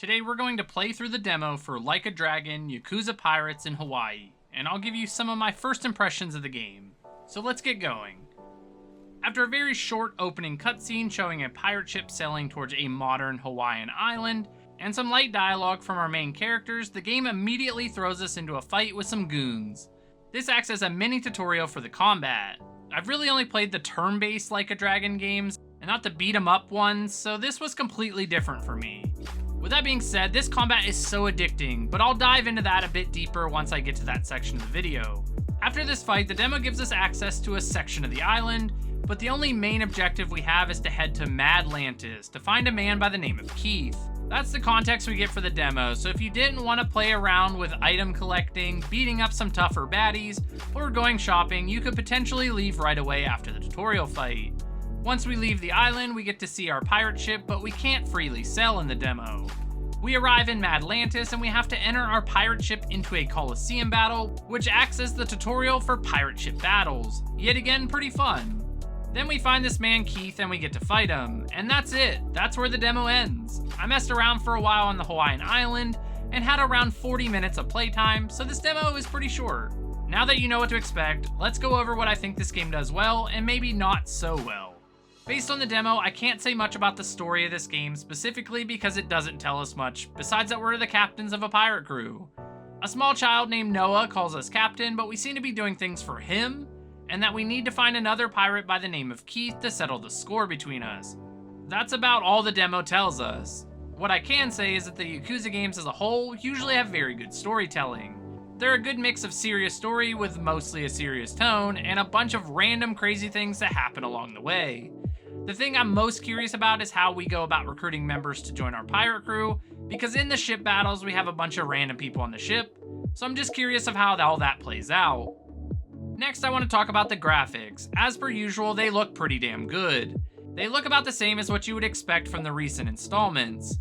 Today we're going to play through the demo for Like a Dragon, Yakuza Pirates in Hawaii, and I'll give you some of my first impressions of the game. So let's get going. After a very short opening cutscene showing a pirate ship sailing towards a modern Hawaiian island, and some light dialogue from our main characters, the game immediately throws us into a fight with some goons. This acts as a mini tutorial for the combat. I've really only played the turn-based Like a Dragon games, and not the beat-em-up ones, so this was completely different for me. With that being said, this combat is so addicting, but I'll dive into that a bit deeper once I get to that section of the video. After this fight, the demo gives us access to a section of the island, but the only main objective we have is to head to Madlantis to find a man by the name of Keith. That's the context we get for the demo, so if you didn't want to play around with item collecting, beating up some tougher baddies, or going shopping, you could potentially leave right away after the tutorial fight. Once we leave the island, we get to see our pirate ship, but we can't freely sell in the demo. We arrive in Madlantis and we have to enter our pirate ship into a Coliseum battle, which acts as the tutorial for pirate ship battles. Yet again, pretty fun. Then we find this man Keith and we get to fight him, and that's it. That's where the demo ends. I messed around for a while on the Hawaiian island and had around 40 minutes of playtime, so this demo is pretty short. Now that you know what to expect, let's go over what I think this game does well and maybe not so well. Based on the demo, I can't say much about the story of this game specifically because it doesn't tell us much, besides that we're the captains of a pirate crew. A small child named Noah calls us captain, but we seem to be doing things for him, and that we need to find another pirate by the name of Keith to settle the score between us. That's about all the demo tells us. What I can say is that the Yakuza games as a whole usually have very good storytelling. They're a good mix of serious story with mostly a serious tone, and a bunch of random crazy things that happen along the way. The thing I'm most curious about is how we go about recruiting members to join our pirate crew, because in the ship battles we have a bunch of random people on the ship, so I'm just curious of how all that plays out. Next, I want to talk about the graphics. As per usual, they look pretty damn good. They look about the same as what you would expect from the recent installments.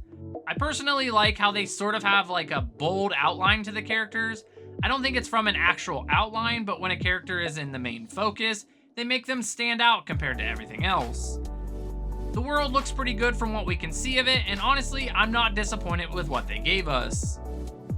I personally like how they sort of have like a bold outline to the characters. I don't think it's from an actual outline, but when a character is in the main focus, they make them stand out compared to everything else. The world looks pretty good from what we can see of it, and honestly, I'm not disappointed with what they gave us.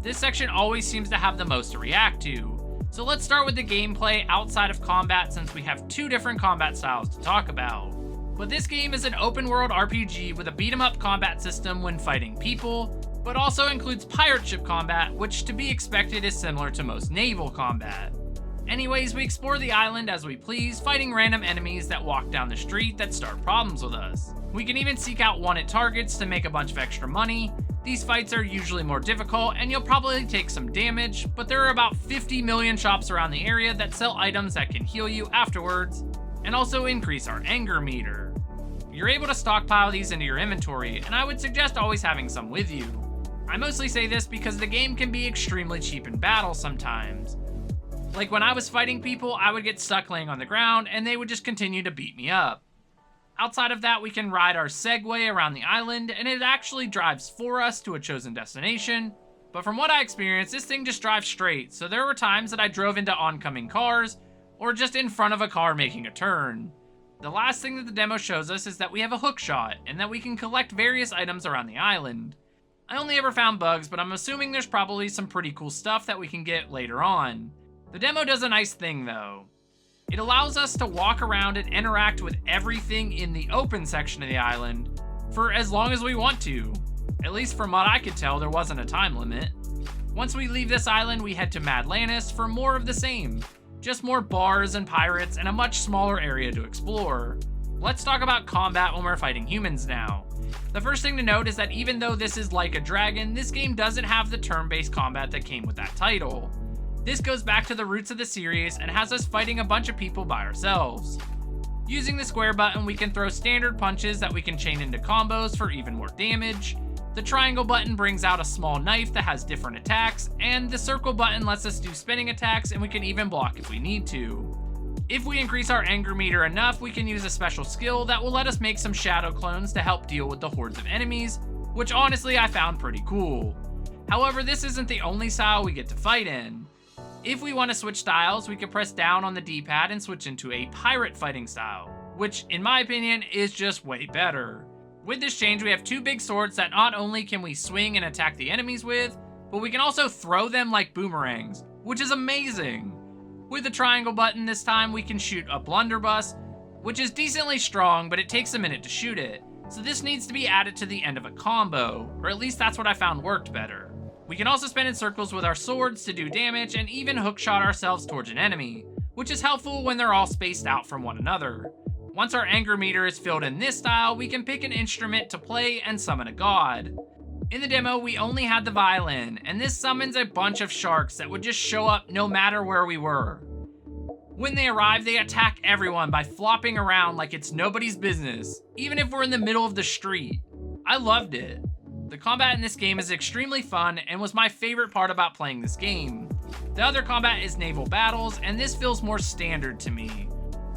This section always seems to have the most to react to. So let's start with the gameplay outside of combat, since we have two different combat styles to talk about. But this game is an open world RPG with a beat 'em up combat system when fighting people, but also includes pirate ship combat, which to be expected is similar to most naval combat. Anyways, we explore the island as we please, fighting random enemies that walk down the street that start problems with us. We can even seek out wanted targets to make a bunch of extra money. These fights are usually more difficult and you'll probably take some damage, but there are about 50 million shops around the area that sell items that can heal you afterwards, and also increase our anger meter. You're able to stockpile these into your inventory, and I would suggest always having some with you. I mostly say this because the game can be extremely cheap in battle sometimes. Like when I was fighting people, I would get stuck laying on the ground and they would just continue to beat me up. Outside of that, we can ride our Segway around the island and it actually drives for us to a chosen destination. But from what I experienced, this thing just drives straight, so there were times that I drove into oncoming cars or just in front of a car making a turn. The last thing that the demo shows us is that we have a hook shot and that we can collect various items around the island. I only ever found bugs, but I'm assuming there's probably some pretty cool stuff that we can get later on. The demo does a nice thing though. It allows us to walk around and interact with everything in the open section of the island for as long as we want to. At least from what I could tell, there wasn't a time limit. Once we leave this island, we head to Madlantis for more of the same. Just more bars and pirates and a much smaller area to explore. Let's talk about combat when we're fighting humans now. The first thing to note is that even though this is Like a Dragon, this game doesn't have the turn-based combat that came with that title. This goes back to the roots of the series and has us fighting a bunch of people by ourselves. Using the square button, we can throw standard punches that we can chain into combos for even more damage. The triangle button brings out a small knife that has different attacks, and the circle button lets us do spinning attacks, and we can even block if we need to. If we increase our anger meter enough, we can use a special skill that will let us make some shadow clones to help deal with the hordes of enemies, which honestly I found pretty cool. However, this isn't the only style we get to fight in. If we want to switch styles, we can press down on the D-pad and switch into a pirate fighting style, which in my opinion is just way better. With this change, we have 2 big swords that not only can we swing and attack the enemies with, but we can also throw them like boomerangs, which is amazing. With the triangle button this time, we can shoot a blunderbuss, which is decently strong, but it takes a minute to shoot it. So this needs to be added to the end of a combo, or at least that's what I found worked better. We can also spin in circles with our swords to do damage and even hookshot ourselves towards an enemy, which is helpful when they're all spaced out from one another. Once our anger meter is filled in this style, we can pick an instrument to play and summon a god. In the demo, we only had the violin, and this summons a bunch of sharks that would just show up no matter where we were. When they arrive, they attack everyone by flopping around like it's nobody's business, even if we're in the middle of the street. I loved it. The combat in this game is extremely fun and was my favorite part about playing this game. The other combat is naval battles, and this feels more standard to me.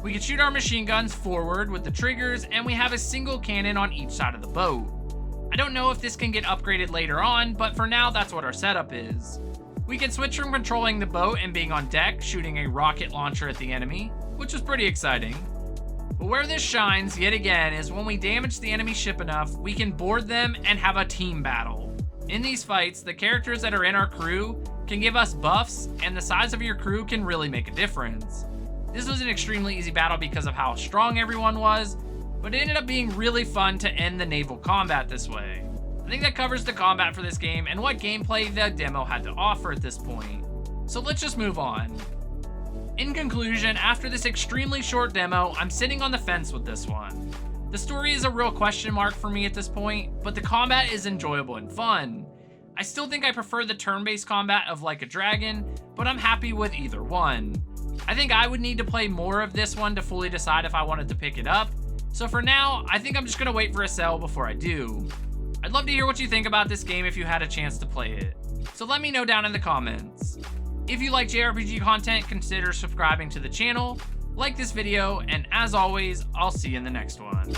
We can shoot our machine guns forward with the triggers, and we have a single cannon on each side of the boat. I don't know if this can get upgraded later on, but for now that's what our setup is. We can switch from controlling the boat and being on deck, shooting a rocket launcher at the enemy, which was pretty exciting. But where this shines, yet again, is when we damage the enemy ship enough, we can board them and have a team battle. In these fights, the characters that are in our crew can give us buffs, and the size of your crew can really make a difference. This was an extremely easy battle because of how strong everyone was, but it ended up being really fun to end the naval combat this way. I think that covers the combat for this game and what gameplay the demo had to offer at this point. So let's just move on. In conclusion, after this extremely short demo, I'm sitting on the fence with this one. The story is a real question mark for me at this point, but the combat is enjoyable and fun. I still think I prefer the turn-based combat of Like a Dragon, but I'm happy with either one. I think I would need to play more of this one to fully decide if I wanted to pick it up, so for now, I think I'm just gonna wait for a sale before I do. I'd love to hear what you think about this game if you had a chance to play it, so let me know down in the comments. If you like JRPG content, consider subscribing to the channel, like this video, and as always, I'll see you in the next one.